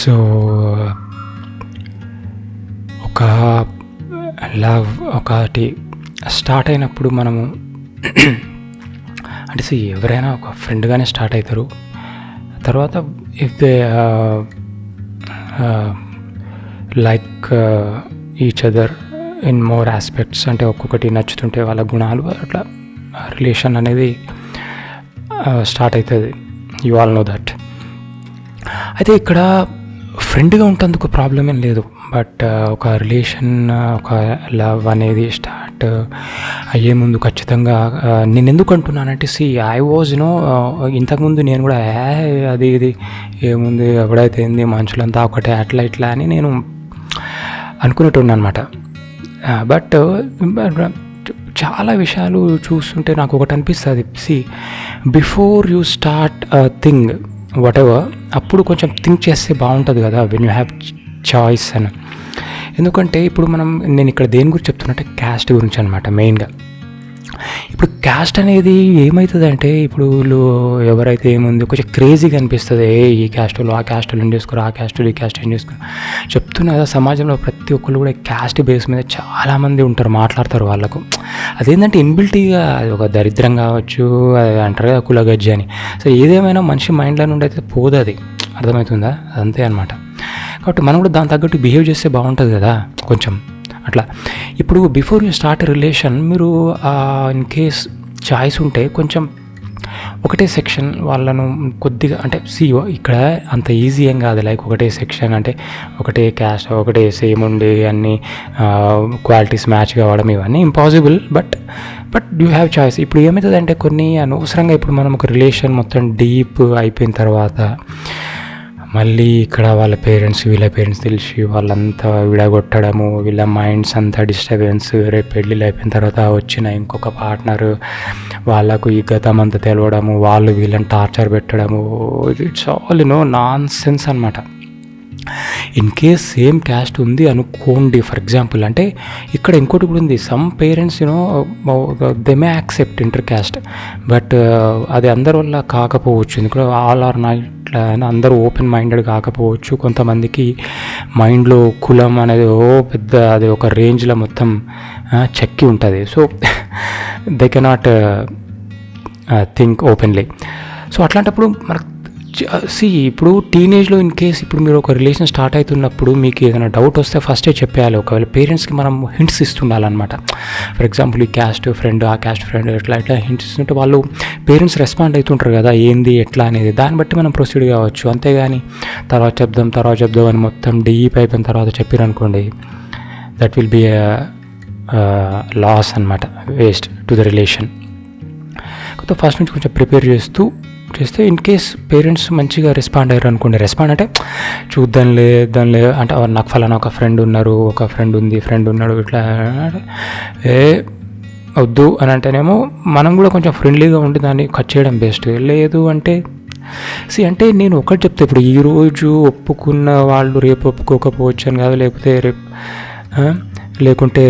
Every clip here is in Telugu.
సో ఒక లవ్ ఒకటి స్టార్ట్ అయినప్పుడు మనము అంటే ఎవరైనా ఒక ఫ్రెండ్గానే స్టార్ట్ అవుతారు. తర్వాత if they like each other in more aspects, అంటే ఒక్కొక్కటి నచ్చుతుంటే వాళ్ళ గుణాలు, అట్లా రిలేషన్ అనేది స్టార్ట్ అవుతుంది. You all know that. అయితే ఇక్కడ ఫ్రెండ్గా ఉంటందుకు ప్రాబ్లం ఏం లేదు, బట్ ఒక రిలేషన్, ఒక లవ్ అనేది స్టార్ట్ అయ్యే ముందు ఖచ్చితంగా నేను ఎందుకు అంటున్నానంటే ఐ వాజ్ ఇంతకుముందు నేను కూడా అది ఇది ఏముంది ఎవడైతే ఏంది మనుషులంతా ఒకటే అట్లా ఇట్లా అని నేను అనుకునేటోడిని అనమాట. బట్ చాలా విషయాలు చూస్తుంటే నాకు ఒకటి అనిపిస్తుంది, before you start thing what ever, అప్పుడు కొంచెం థింక్ చేస్తే బాగుంటుంది కదా వెన్ యూ హ్యావ్ చాయిస్ అని. ఎందుకంటే ఇప్పుడు నేను ఇక్కడ దేని గురించి చెప్తున్నట్టే క్యాస్ట్ గురించి అనమాట మెయిన్గా. ఇప్పుడు క్యాస్ట్ అనేది ఏమవుతుంది అంటే, ఇప్పుడు వీళ్ళు ఎవరైతే ఏముంది కొంచెం క్రేజీగా అనిపిస్తుంది, ఈ క్యాస్టులు ఆ క్యాస్టులు ఏం చేసుకోరు, ఆ క్యాస్టులు ఈ క్యాస్ట్ ఏం చేసుకోరు చెప్తున్నా కదా. సమాజంలో ప్రతి ఒక్కరు కూడా క్యాస్ట్ బేస్ మీద చాలామంది ఉంటారు, మాట్లాడతారు. వాళ్ళకు అదేంటంటే ఇన్బిల్టీగా అది ఒక దరిద్రం కావచ్చు, అది అంటారు కదా కులగజ్జి అని. సో ఏదేమైనా మనిషి మైండ్లో నుండి అయితే పోదు, అది అర్థమవుతుందా, అదంతే అనమాట. కాబట్టి మనం కూడా దాని తగ్గట్టు బిహేవ్ చేస్తే బాగుంటుంది కదా కొంచెం అట్లా. ఇప్పుడు బిఫోర్ యూ స్టార్ట్ రిలేషన్, మీరు ఇన్ కేస్ చాయిస్ ఉంటే కొంచెం ఒకటే సెక్షన్ వాళ్ళను కొద్దిగా అంటే ఇక్కడ అంత ఈజీ ఏం కాదు. లైక్ ఒకటే సెక్షన్ అంటే ఒకటే క్యాస్ట్, ఒకటే సేమ్ ఉండి అన్ని క్వాలిటీస్ మ్యాచ్ కావడం ఇవన్నీ impossible. But you have choice. ఇప్పుడు ఏమవుతుందంటే కొన్ని అనవసరంగా ఇప్పుడు మనం ఒక రిలేషన్ మొత్తం డీప్ అయిపోయిన తర్వాత మళ్ళీ ఇక్కడ వాళ్ళ పేరెంట్స్ వీళ్ళ పేరెంట్స్ తెలిసి వాళ్ళంతా విడగొట్టడము, వీళ్ళ మైండ్స్ అంతా డిస్టర్బెన్స్, రేపు పెళ్ళిళ్ళు అయిపోయిన తర్వాత వచ్చిన ఇంకొక పార్ట్నర్ వాళ్ళకు ఈ గతం అంతా తెలవడము, వాళ్ళు వీళ్ళని టార్చర్ పెట్టడము, ఇట్స్ ఆల్ నాన్ సెన్స్ అనమాట. ఇన్ కేస్ సేమ్ క్యాస్ట్ ఉంది అనుకోండి ఫర్ ఎగ్జాంపుల్, అంటే ఇక్కడ ఇంకోటి కూడా ఉంది, some parents they may accept inter caste, but అది అందరి వల్ల కాకపోవచ్చు. ఎందుకంటే ఆల్ ఆర్ నాట్ అని అందరూ ఓపెన్ మైండెడ్ కాకపోవచ్చు. కొంతమందికి మైండ్లో కులం అనేది పెద్ద అది ఒక రేంజ్లో మొత్తం చెక్కి ఉంటుంది. So they cannot think openly. So అట్లాంటప్పుడు మనకు ఇప్పుడు టీనేజ్లో ఇన్ కేస్ ఇప్పుడు మీరు ఒక రిలేషన్ స్టార్ట్ అవుతున్నప్పుడు మీకు ఏదైనా డౌట్ వస్తే ఫస్టే చెప్పేయాలి. ఒకవేళ పేరెంట్స్కి మనం హింట్స్ ఇస్తుండాలన్నమాట. ఫర్ ఎగ్జాంపుల్ ఈ క్యాస్ట్ ఫ్రెండ్, ఆ క్యాస్ట్ ఫ్రెండ్, ఇట్లా హింట్స్ ఇస్తుంటే వాళ్ళు పేరెంట్స్ రెస్పాండ్ అవుతుంటారు కదా ఏంది ఎట్లా అనేది, దాన్ని బట్టి మనం ప్రొసీడ్ కావచ్చు. అంతేగాని తర్వాత చెప్దాం అని మొత్తం డీప్ అయిపోయిన తర్వాత చెప్పారనుకోండి, దట్ విల్ బీ లాస్ అనమాట, వేస్ట్ టు ద రిలేషన్. కొత్త ఫస్ట్ నుంచి కొంచెం ప్రిపేర్ చేస్తే ఇన్ కేస్ పేరెంట్స్ మంచిగా రెస్పాండ్ అయ్యారు అనుకోండి, రెస్పాండ్ అంటే చూద్దాంలే అంటే నాకు ఫలానా ఒక ఫ్రెండ్ ఉన్నారు, ఒక ఫ్రెండ్ ఉన్నాడు ఇట్లా వద్దు అని అంటేనేమో మనం కూడా కొంచెం ఫ్రెండ్లీగా ఉండి దాన్ని కట్ చేయడం బెస్ట్. లేదు అంటే అంటే నేను ఒకటి చెప్తే, ఇప్పుడు ఈరోజు ఒప్పుకున్న వాళ్ళు రేపు ఒప్పుకోకపోవచ్చు అని కాదు, లేకుంటే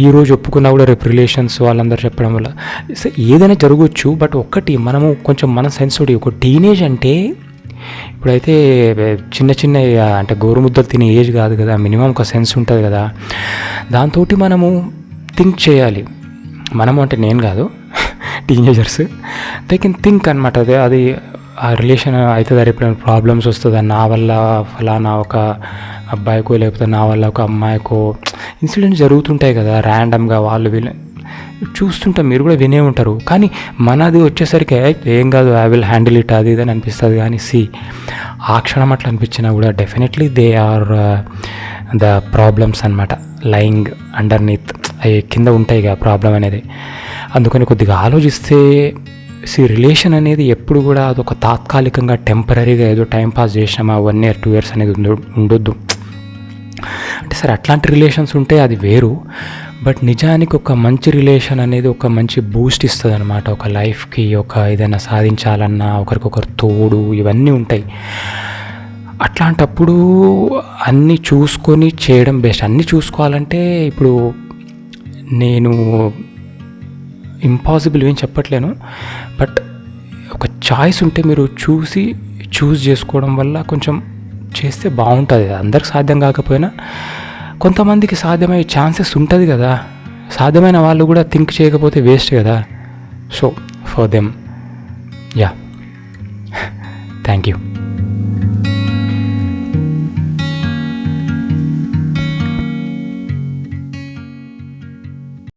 ఈరోజు ఒప్పుకున్నా కూడా రేపు రిలేషన్స్ వాళ్ళందరూ చెప్పడం వల్ల ఏదైనా జరగవచ్చు. బట్ ఒక్కటి మనము కొంచెం మన సెన్సిటివ్, ఒక టీనేజ్ అంటే ఇప్పుడైతే చిన్న అంటే గోరుముద్దలు తినే ఏజ్ కాదు కదా, మినిమం ఒక సెన్స్ ఉంటుంది కదా, దాంతో మనము థింక్ చేయాలి. మనము అంటే నేను కాదు, టీనేజర్స్ దే కెన్ థింక్ అనమాట. అది ఆ రిలేషన్ అవుతుందా, రేపు ప్రాబ్లమ్స్ వస్తుందా, నా వల్ల ఫలానా ఒక అబ్బాయికో లేకపోతే నా వల్ల ఒక అమ్మాయికో ఇన్సిడెంట్స్ జరుగుతుంటాయి కదా ర్యాండమ్గా, వాళ్ళు వీళ్ళు చూస్తుంటాం, మీరు కూడా వినే ఉంటారు. కానీ మనది వచ్చేసరికి ఏం కాదు, ఐ విల్ హ్యాండిల్ ఇట్ అది ఇదని అనిపిస్తుంది. కానీ ఆ క్షణం అట్లా అనిపించినా కూడా definitely they are the problems అనమాట, లయింగ్ అండర్నీత్, అవి కింద ఉంటాయి కదా ప్రాబ్లం అనేది. అందుకని కొద్దిగా ఆలోచిస్తే రిలేషన్ అనేది ఎప్పుడు కూడా అదొక తాత్కాలికంగా టెంపరీగా ఏదో టైంపాస్ చేసినామా 1 year 2 years అనేది ఉండొద్దు. అంటే సరే అట్లాంటి రిలేషన్స్ ఉంటే అది వేరు, బట్ నిజానికి ఒక మంచి రిలేషన్ అనేది ఒక మంచి బూస్ట్ ఇస్తుంది అనమాట. ఒక లైఫ్కి ఒక ఏదైనా సాధించాలన్నా ఒకరికొకరు తోడు ఇవన్నీ ఉంటాయి. అట్లాంటప్పుడు అన్నీ చూసుకొని చేయడం బెస్ట్. అన్నీ చూసుకోవాలంటే ఇప్పుడు నేను ఇంపాసిబుల్ ఏం చెప్పట్లేను, బట్ ఒక చాయిస్ ఉంటే మీరు చూసి చూస్ చేసుకోవడం వల్ల కొంచెం చేస్తే బాగుంటుంది. అందరికి సాధ్యం కాకపోయినా కొంతమందికి సాధ్యమయ్యే ఛాన్సెస్ ఉంటుంది కదా. సాధ్యమైన వాళ్ళు కూడా థింక్ చేయకపోతే వేస్ట్ కదా. So for them, yeah, thank you.